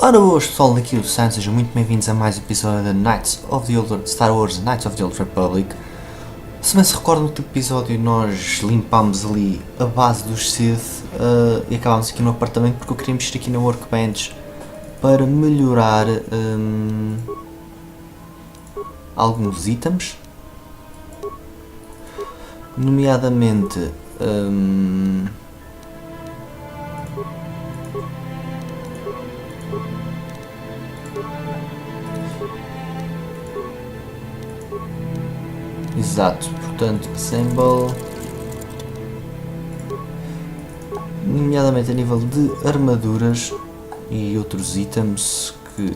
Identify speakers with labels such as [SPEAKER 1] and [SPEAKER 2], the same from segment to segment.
[SPEAKER 1] Ora boas pessoal, daqui o Sam, sejam muito bem-vindos a mais um episódio da Star Wars Knights of the Old Republic. Se bem se recordam, no último episódio nós limpámos ali a base dos Sith e acabámos aqui no apartamento porque eu queria mexer aqui na Workbench para melhorar alguns itens, nomeadamente exato, portanto, assemble, nomeadamente a nível de armaduras e outros itens que...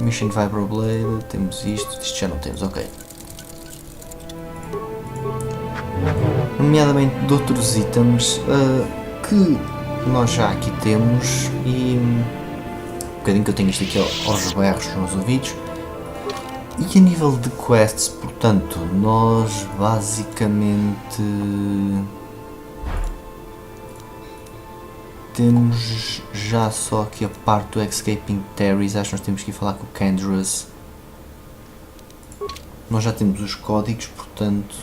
[SPEAKER 1] Mission Vibroblade, temos isto já não temos, ok. Nomeadamente de outros itens que nós já aqui temos e... um bocadinho que eu tenho isto aqui aos berros nos ouvidos. E a nível de quests, portanto, nós basicamente temos já só aqui a parte do Escaping Terries. Acho que nós temos que ir falar com o Canderous. Nós já temos os códigos, portanto,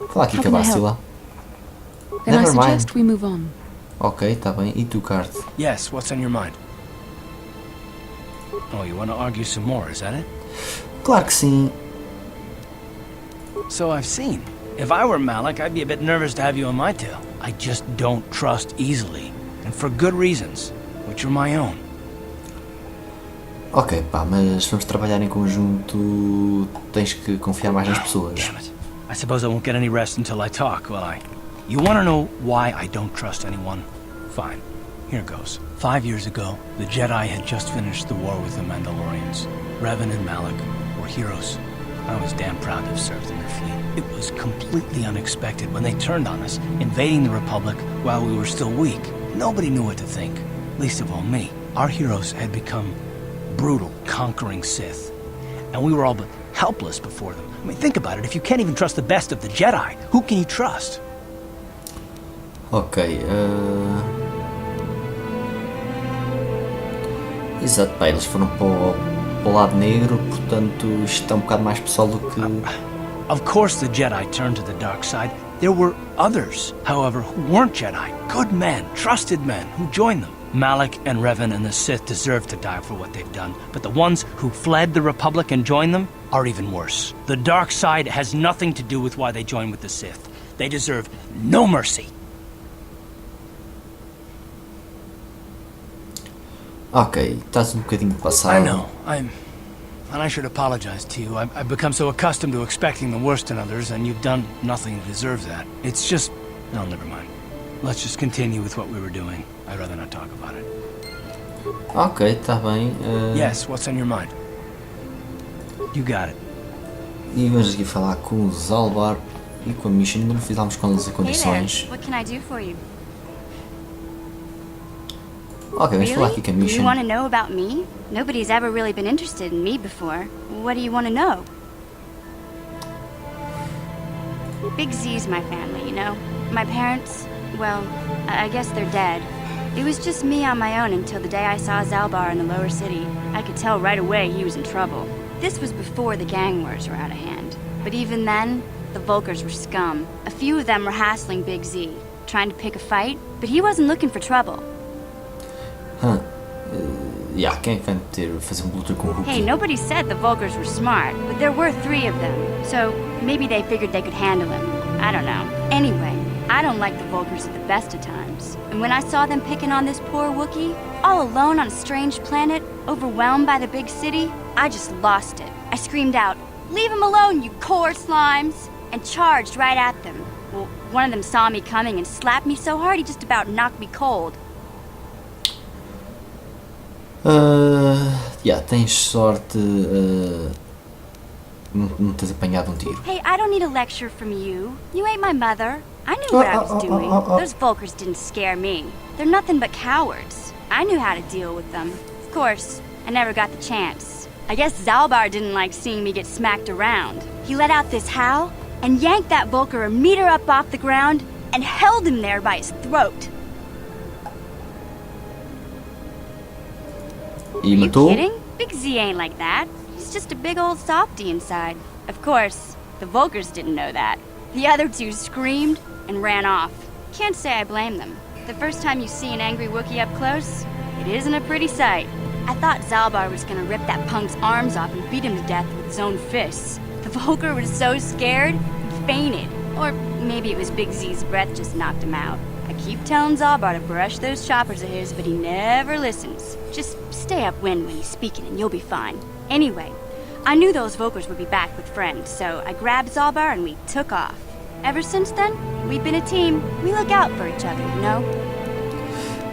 [SPEAKER 1] falar aqui com a Bacila. Never mind. Ok, tá bem. E tu, Card?
[SPEAKER 2] Yes, what's on your mind? Oh, you want to argue some more, is that it?
[SPEAKER 1] Claro que sim.
[SPEAKER 2] So I've seen. If I were Malik, I'd be a bit nervous to have you on my tail. I just don't trust easily. And for good reasons, which are my own.
[SPEAKER 1] Ok, pá, mas vamos trabalhar em conjunto. Tens que confiar mais nas pessoas.
[SPEAKER 2] Damn it. I suppose I won't get any rest until I talk, will I? You want to know why I don't trust anyone? Fine. Here goes. 5 years ago, the Jedi had just finished the war with the Mandalorians. Revan and Malik were heroes. I was damn proud to have served in their fleet. It was completely unexpected when they turned on us, invading the Republic while we were still weak. Nobody knew what to think, least of all me. Our heroes had become brutal, conquering Sith, and we were all but helpless before them. I mean, think about it. If you can't even trust the best of the Jedi, who can you trust?
[SPEAKER 1] Ok, exato, pá, eles foram para o lado negro, portanto isto é um bocado mais pessoal do que...
[SPEAKER 2] Of course the Jedi turned to the dark side. There were others, however, who weren't Jedi. Good men, trusted men, who joined them. Malik and Revan and the Sith deserve to die for what they've done, but the ones who fled the Republic and joined them are even worse. The dark side has nothing to do with why they joined with the Sith. They deserve no mercy.
[SPEAKER 1] Ok, estás um bocadinho passado.
[SPEAKER 2] I know, and I should apologize to you. I've become so accustomed to expecting the worst in others, and you've done nothing to deserve that. It's just... no, never mind. Let's just continue with what we were doing. I'd rather not talk about it.
[SPEAKER 1] Ok, está bem.
[SPEAKER 2] Yes, what's on your mind? You got it.
[SPEAKER 1] E vamos aqui falar com o Zalbar e com a Mission. Ainda não fizemos com as
[SPEAKER 3] Hey
[SPEAKER 1] condições.
[SPEAKER 3] there, what can I do for you?
[SPEAKER 1] Ok, vamos falar aqui com a
[SPEAKER 3] Do you
[SPEAKER 1] Mission.
[SPEAKER 3] want to know about me? Nobody's ever really been interested in me before. What do you want to know? Big Z's my family, you know? My parents, well, I guess they're dead. It was just me on my own until the day I saw Zalbar in the lower city. I could tell right away he was in trouble. This was before the gang wars were out of hand. But even then, the Vulkars were scum. A few of them were hassling Big Z, trying to pick a fight, but he wasn't looking for trouble.
[SPEAKER 1] Yeah, quem é que vai fazer luta com o Hulk?
[SPEAKER 3] Hey, nobody said the Vulkars were smart, but there were 3 of them, so maybe they figured they could handle him. I don't know. Anyway, I don't like the Vulkars at the best of times. And when I saw them picking on this poor Wookiee, all alone on a strange planet, overwhelmed by the big city, I just lost it. I screamed out, "Leave him alone, you core slimes!" and charged right at them. Well, one of them saw me coming and slapped me so hard he just about knocked me cold.
[SPEAKER 1] Yeah, tens sorte. Não tens apanhado um tiro.
[SPEAKER 3] Hey, I don't need a lecture from you. You ain't my mother. I knew what I was doing. Those Vulkars didn't scare me. They're nothing but cowards. I knew how to deal with them. Of course, I never got the chance. I guess Zalbar didn't like seeing me get smacked around. He let out this howl and yanked that Vulkar a meter up off the ground and held him there by his throat.
[SPEAKER 1] E
[SPEAKER 3] Are you
[SPEAKER 1] matou.
[SPEAKER 3] kidding? Big Z ain't like that. He's just a big old softy inside. Of course, the Volkers didn't know that. The other two screamed and ran off. Can't say I blame them. The first time you see an angry Wookiee up close, it isn't a pretty sight. I thought Zalbar was gonna rip that punk's arms off and beat him to death with his own fists. The Volker was so scared, he fainted. Or maybe it was Big Z's breath just knocked him out. I keep telling Zalbar to brush those choppers of his, but he never listens. Just stay upwind when he's speaking and you'll be fine. Anyway, I knew those Volkers would be back with friends, so I grabbed Zalbar and we took off. Ever since then, we've been a team. We look out for each other, you know?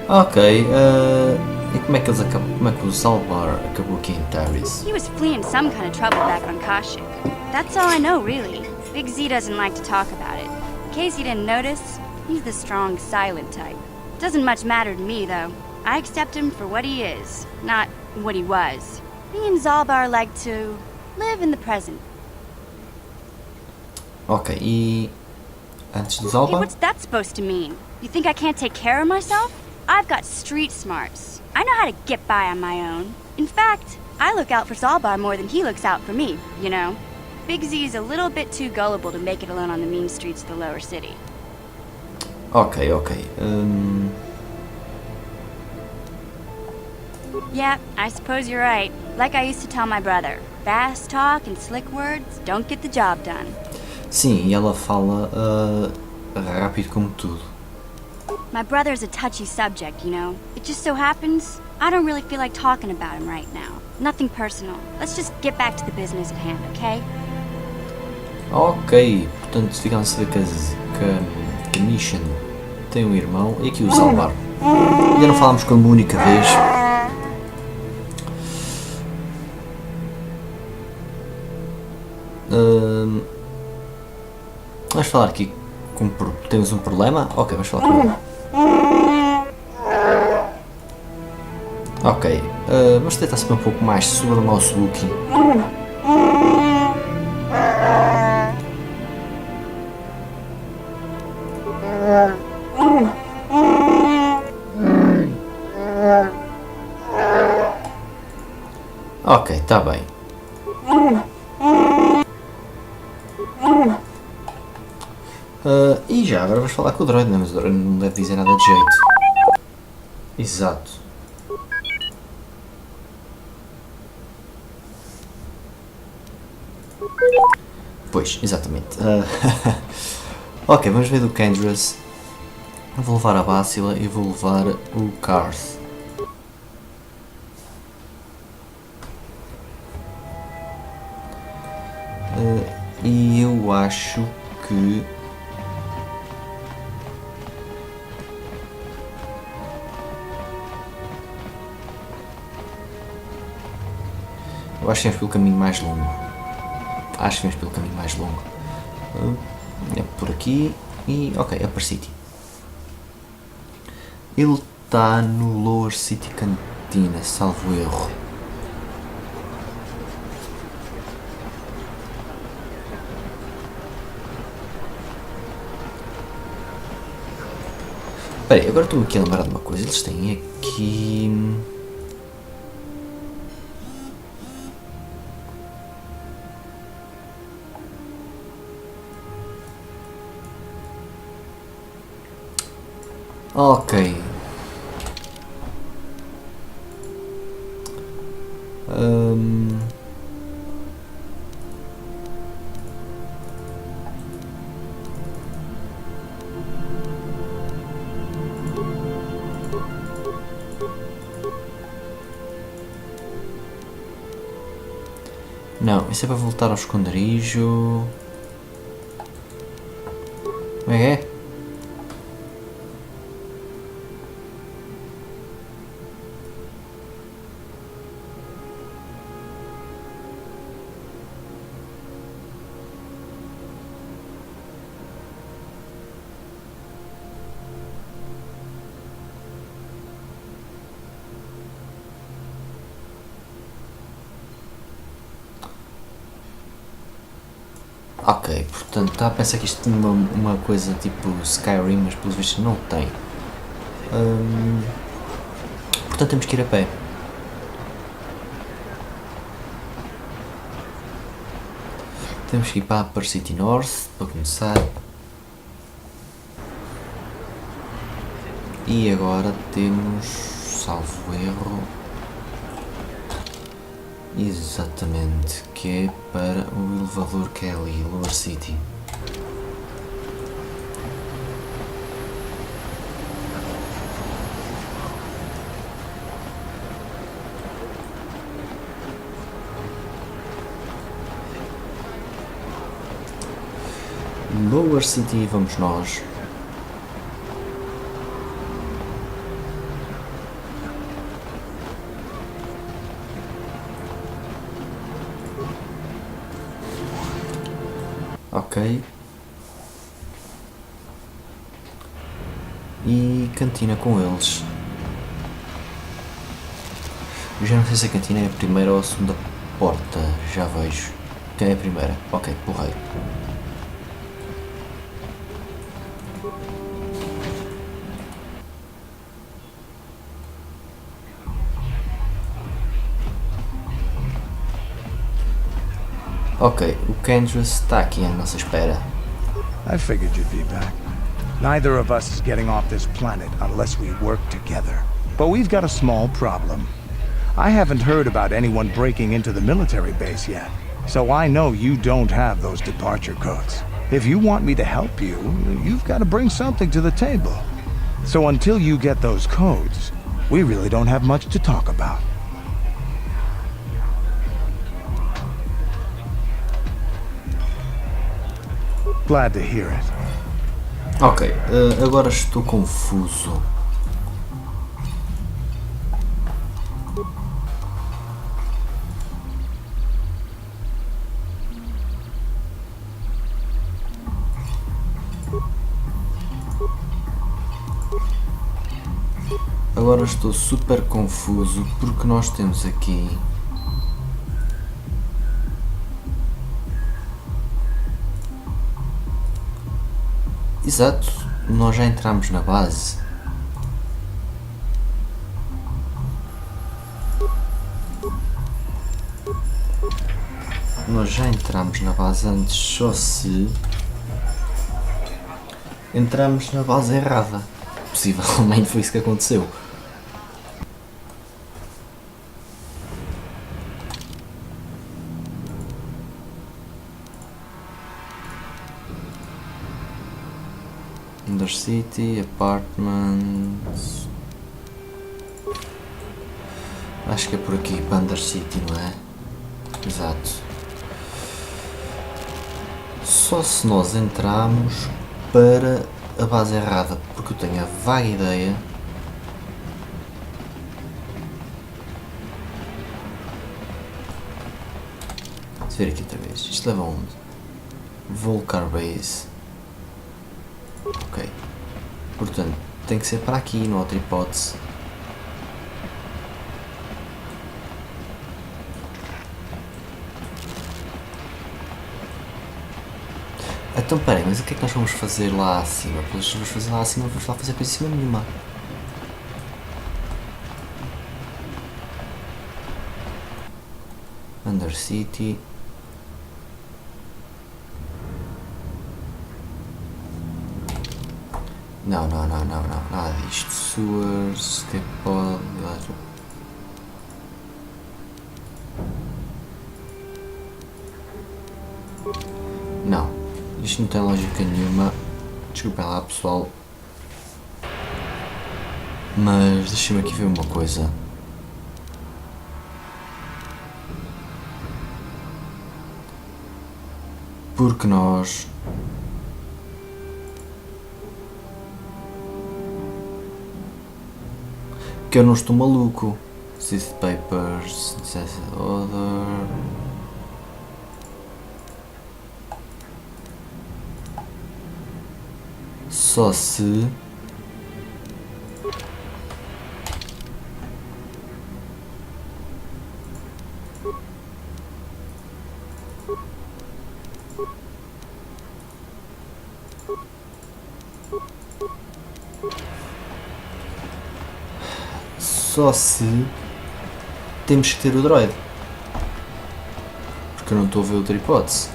[SPEAKER 1] Ok, e como é que eles acabam? Como é que o Zalbar acabou aqui em Taris?
[SPEAKER 3] He was fleeing some kind of trouble back on Kashyyyk. That's all I know, really. Big Z doesn't like to talk about it. In case you didn't notice, he's the strong, silent type. Doesn't much matter to me, though. I accept him for what he is, not what he was. Me and Zalbar like to live in the present.
[SPEAKER 1] Ok, e antes do
[SPEAKER 3] Hey,
[SPEAKER 1] Zalbar?
[SPEAKER 3] what's that supposed to mean? You think I can't take care of myself? I've got street smarts. I know how to get by on my own. In fact, I look out for Zalbar more than he looks out for me, you know? Big Z's a little bit too gullible to make it alone on the mean streets of the lower city.
[SPEAKER 1] Ok, ok.
[SPEAKER 3] Yeah, I suppose you're right. Like I used to tell my brother, fast talk and slick words don't get the job done.
[SPEAKER 1] Sim, e ela fala rápido como tudo.
[SPEAKER 3] My brother's a touchy subject, you know? It just so happens, I don't really feel like talking about him right now. Nothing personal. Let's just get back to the business at hand, okay?
[SPEAKER 1] Ok, portanto ficamos a saber que a Mission tem um irmão e aqui o Zalbar. Ainda não falámos com ele uma única vez. Vamos falar aqui temos um problema? Ok, vamos falar com ele. Ok, vamos tentar saber um pouco mais sobre o nosso Wookiee. Ok, está bem. E já, agora vamos falar com o droid, né? Mas o droid não deve dizer nada de jeito. Exato. Pois, exatamente. Ok, vamos ver do Candrass. Vou levar a Bacila e vou levar o Karth. E eu acho que vamos pelo caminho mais longo. Acho que vamos pelo caminho mais longo. É por aqui e ok, Upper City. Ele está no Lower City Cantina, salvo erro. Espera aí, agora estou aqui a lembrar de uma coisa. Eles têm aqui... Ok. Não, isso é para voltar ao esconderijo. Como é que é? Ok, portanto, estava a pensar que isto tinha uma coisa tipo Skyrim, mas pelos vistos não tem. Portanto, temos que ir a pé. Temos que ir para a Parceiros North para começar. E agora temos, salvo erro, exatamente, que é para o elevador que é ali, Lower City. Lower City, vamos nós. Ok. E cantina com eles. Eu já não sei se a cantina é a primeira ou a segunda porta. Já vejo. Quem é a primeira? Ok, porreiro. Ok, o Kendrick está aqui à nossa espera.
[SPEAKER 4] I figured you'd be back. Neither of us is getting off this planet unless we work together. But we've got a small problem. I haven't heard about anyone breaking into the military base yet, so I know you don't have those departure codes. If you want me to help you, you've got to bring something to the table. So until you get those codes, we really don't have much to talk about. Glad to hear it.
[SPEAKER 1] Ok, agora estou confuso. Agora estou super confuso porque nós temos aqui exato, nós já entramos na base. Nós já entramos na base antes, só se entramos na base errada. Possivelmente foi isso que aconteceu. Undercity, Apartments. Acho que é por aqui, para Undercity, não é? Exato. Só se nós entramos para a base errada, porque eu tenho a vaga ideia de ver aqui outra vez. Isto leva aonde? Volcar Base. Ok, portanto tem que ser para aqui, não há outra hipótese. Então peraí, mas o que é que nós vamos fazer lá acima? Pois vamos fazer lá acima, vamos lá fazer coisa em cima nenhuma. Undercity. Não, nada disto. Sewers, que pode. Não, isto não tem lógica nenhuma. Desculpem lá, pessoal. Mas deixem-me aqui ver uma coisa. Porque nós que eu não estou maluco. Sith Papers, Order. Só se temos que ter o droid, porque eu não estou a ver outra hipótese.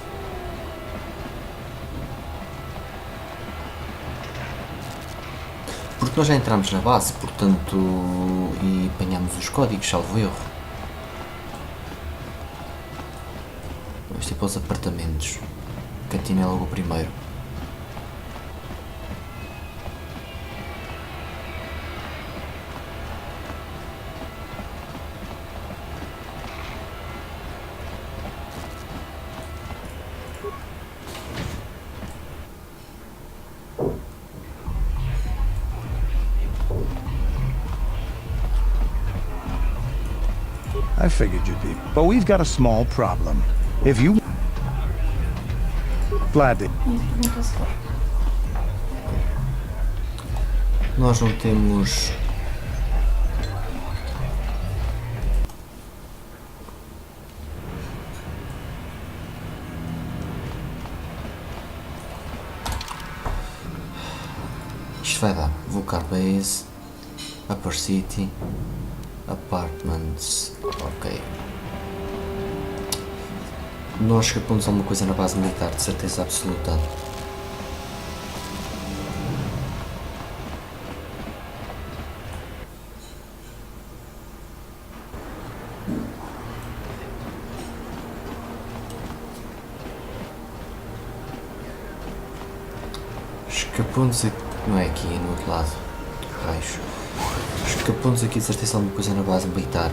[SPEAKER 1] Porque nós já entramos na base, portanto, e apanhamos os códigos, salvo erro. Vamos ir para os apartamentos. A cantina é logo o primeiro.
[SPEAKER 4] I figured you'd be, but we've got a small problem. If you... Glad to...
[SPEAKER 1] Nós não temos... Isto vai dar. Vulcar Base, Upper City, Apartments, ok. Nós escapamos alguma coisa na base militar, de certeza absoluta. Escapamos aqui, não é aqui, é no outro lado. Raios. Escapamos aqui de certeza alguma coisa na base militar.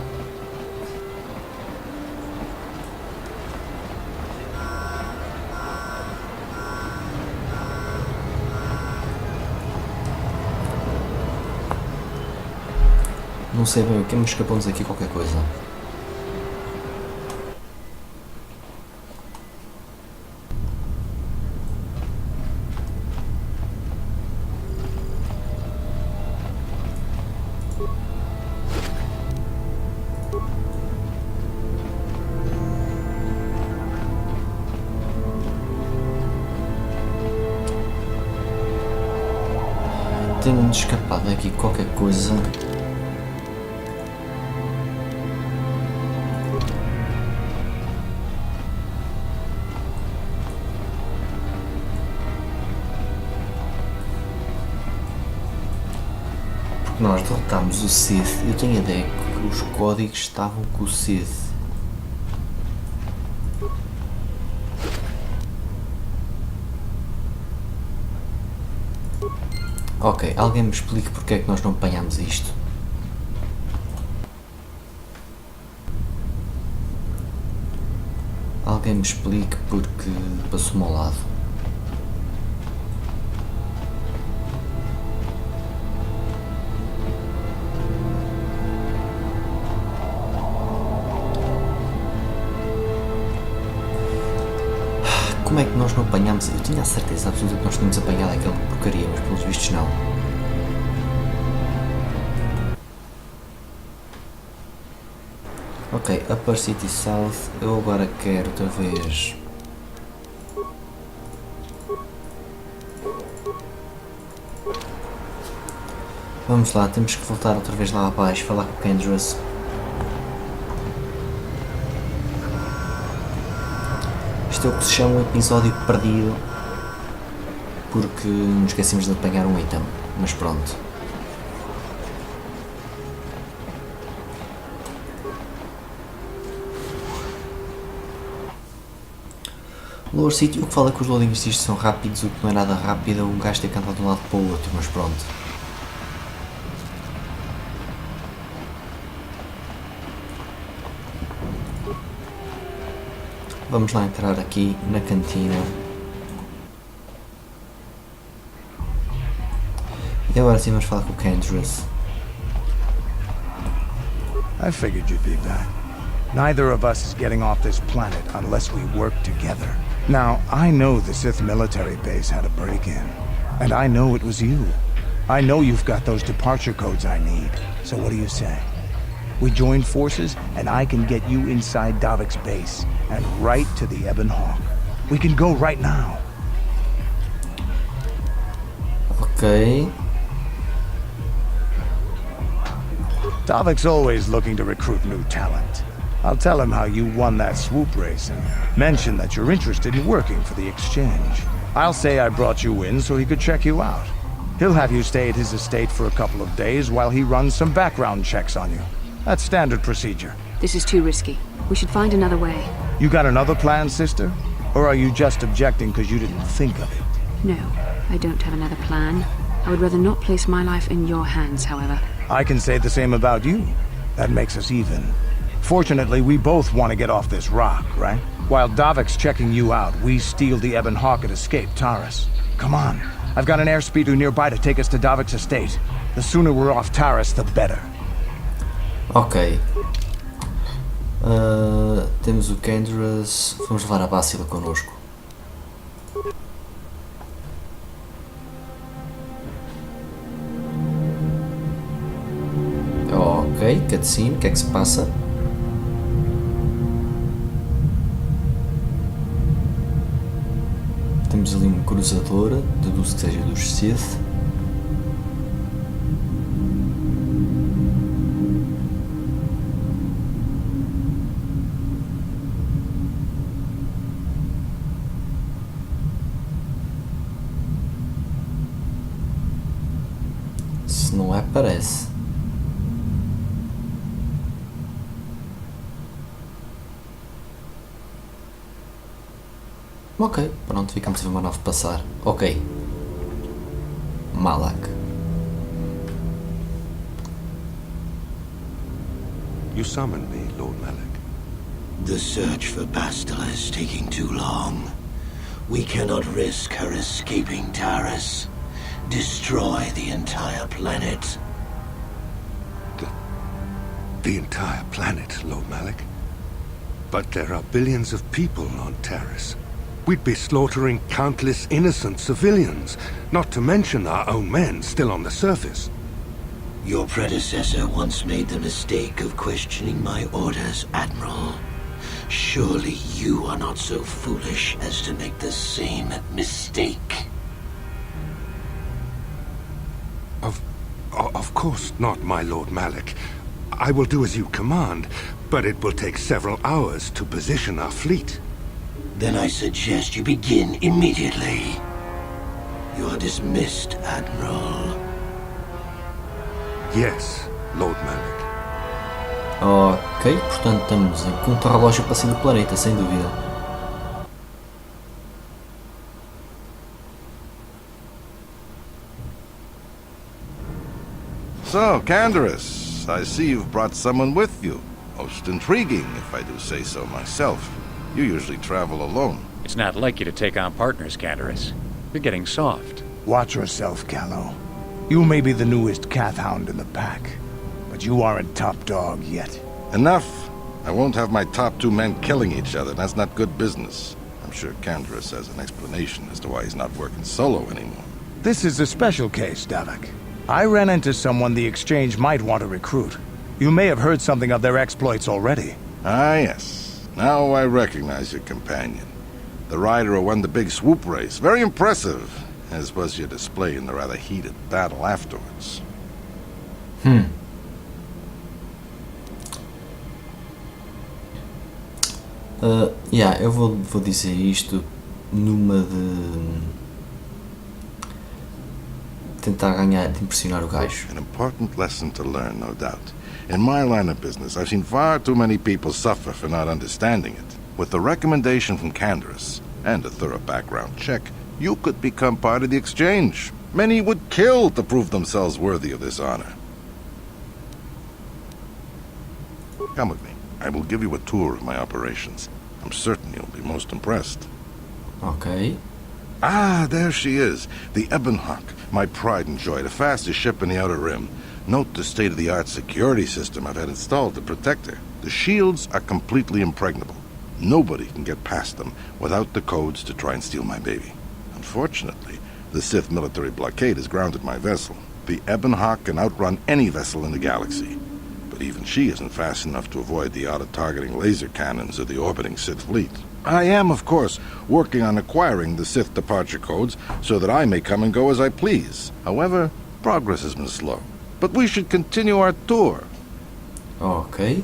[SPEAKER 1] Não sei bem o que, mas escapamos aqui qualquer coisa. Tenho-me escapado aqui qualquer coisa. Porque nós derrotámos o Sith. Eu tenho a ideia que os códigos estavam com o Sith. Ok, alguém me explique porque é que nós não apanhamos isto. Alguém me explique porque passou-me ao lado. Como é que nós não apanhamos? Eu tinha a certeza absoluta que nós tínhamos apanhado aquela porcaria, mas pelos vistos não. Ok, Upper City South, eu agora quero outra vez... Vamos lá, temos que voltar outra vez lá abaixo, falar com o Kendras. Isto é o que se chama um episódio perdido, porque nos esquecemos de apanhar um item, mas pronto. Lower City, o que fala que os loadings disto são rápidos, o que não é nada rápido, um gajo tem que andar de um lado para o outro, mas pronto. Vamos lá entrar aqui na cantina. E agora sim vamos falar com o Kendras.
[SPEAKER 4] I figured you'd be back. Neither of us is getting off this planet unless we work together. Now, I know the Sith military base had a break-in, and I know it was you. I know you've got those departure codes I need, so what do you say? We join forces, and I can get you inside Davik's base, and right to the Ebon Hawk. We can go right now.
[SPEAKER 1] Ok.
[SPEAKER 4] Davik's always looking to recruit new talent. I'll tell him how you won that swoop race and mention that you're interested in working for the exchange. I'll say I brought you in so he could check you out. He'll have you stay at his estate for a couple of days while he runs some background checks on you. That's standard procedure.
[SPEAKER 5] This is too risky. We should find another way.
[SPEAKER 4] You got another plan, sister? Or are you just objecting because you didn't think of it?
[SPEAKER 5] No, I don't have another plan. I would rather not place my life in your hands, however.
[SPEAKER 4] I can say the same about you. That makes us even. Fortunately, we both want to get off this rock, right? While Davik's checking you out, we steal the Ebon Hawk and escape Taurus. Come on. I've got an airspeeder nearby to take us to Davik's estate. The sooner we're off Taurus, the better.
[SPEAKER 1] Ok. Temos o Candace. Vamos levar a Bácila connosco. Ok, cutscene, o que é que se passa? Temos ali uma cruzadora, deduzo que seja dos Sith. Se não é, parece. Ok, pronto, ficamos a ver uma nave passar. Ok. Malak.
[SPEAKER 6] You summoned me, Lord Malak.
[SPEAKER 7] The search for Bastila is taking too long. We cannot risk her escaping Taurus. Destroy the entire planet.
[SPEAKER 6] The entire planet, Lord Malak? But there are billions of people on Taurus. We'd be slaughtering countless innocent civilians, not to mention our own men still on the surface.
[SPEAKER 7] Your predecessor once made the mistake of questioning my orders, Admiral. Surely you are not so foolish as to make the same mistake.
[SPEAKER 6] Of course not, my Lord Malak. I will do as you command, but it will take several hours to position our fleet.
[SPEAKER 7] Then I suggest you begin immediately. You are dismissed, Admiral.
[SPEAKER 6] Yes, Lord Malak.
[SPEAKER 1] Ok, portanto estamos em contra-relógio para sair do planeta, sem dúvida.
[SPEAKER 8] So, Candace, I see you've brought someone with you. Most intriguing, if I do say so myself. You usually travel alone.
[SPEAKER 9] It's not like you to take on partners, Candace. You're getting soft.
[SPEAKER 4] Watch yourself, Callow. You may be the newest Cathhound in the pack, but you aren't top dog yet.
[SPEAKER 8] Enough! I won't have my top two men killing each other. That's not good business. I'm sure Candace has an explanation as to why he's not working solo anymore.
[SPEAKER 4] This is a special case, Davik. I ran into someone the Exchange might want to recruit. You may have heard something of their exploits already.
[SPEAKER 8] Ah, yes. Now I recognize your companion. The rider who won the big swoop race. Very impressive, as was your display in the rather heated battle afterwards.
[SPEAKER 1] Eu vou dizer isto numa de tentar ganhar, de impressionar o gajo.
[SPEAKER 8] An important lesson to learn, no doubt. In my line of business, I've seen far too many people suffer for not understanding it. With the recommendation from Candace and a thorough background check, you could become part of the Exchange. Many would kill to prove themselves worthy of this honor. Come with me. I will give you a tour of my operations. I'm certain you'll be most impressed.
[SPEAKER 1] Ok.
[SPEAKER 8] Ah, there she is. The Ebon Hawk, my pride and joy, the fastest ship in the Outer Rim. Note the state-of-the-art security system I've had installed to protect her. The shields are completely impregnable. Nobody can get past them without the codes to try and steal my baby. Unfortunately, the Sith military blockade has grounded my vessel. The Ebon Hawk can outrun any vessel in the galaxy. But even she isn't fast enough to avoid the auto-targeting laser cannons of the orbiting Sith fleet. I am, of course, working on acquiring the Sith departure codes so that I may come and go as I please. However, progress has been slow. But we should continue our tour.
[SPEAKER 1] Ok.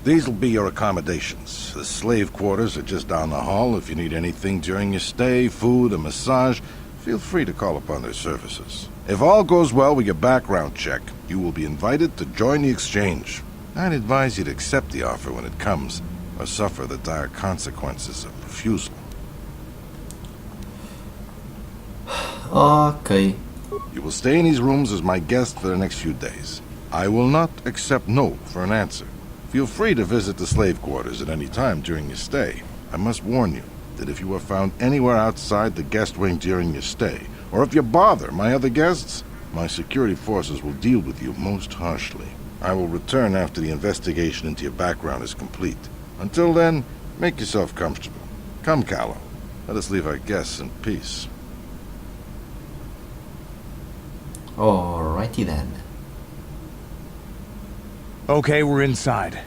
[SPEAKER 8] These'll be your accommodations. The slave quarters are just down the hall. If you need anything during your stay, food, a massage, feel free to call upon their services. If all goes well with your background check, you will be invited to join the exchange. I'd advise you to accept the offer when it comes, or suffer the dire consequences of refusal.
[SPEAKER 1] Ok.
[SPEAKER 8] You will stay in these rooms as my guest for the next few days. I will not accept no for an answer. Feel free to visit the slave quarters at any time during your stay. I must warn you that if you are found anywhere outside the guest wing during your stay, or if you bother my other guests, my security forces will deal with you most harshly. I will return after the investigation into your background is complete. Until then, make yourself comfortable. Come, Callow. Let us leave our guests in peace.
[SPEAKER 1] Alrighty then.
[SPEAKER 4] Okay, we're inside.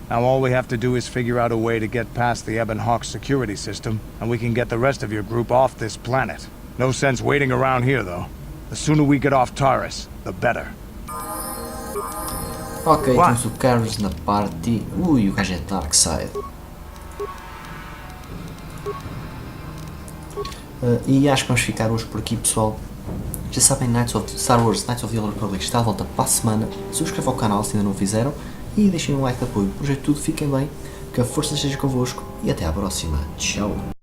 [SPEAKER 4] Now all we have to do is figure out a way to get past the Ebon Hawk security system, and we can get the rest of your group off this planet. No sense waiting around here, though. The sooner we get off Taurus, the better.
[SPEAKER 1] Ok, temos o Carlos na parte... Ui, o gajo é Darkseid. E acho que vamos ficar hoje por aqui, pessoal. Já sabem, Star Wars Knights of the Old Republic está à volta para a semana. Subscrevam o canal se ainda não o fizeram. E deixem um like de apoio. Por hoje é tudo, fiquem bem. Que a força esteja convosco. E até à próxima. Tchau.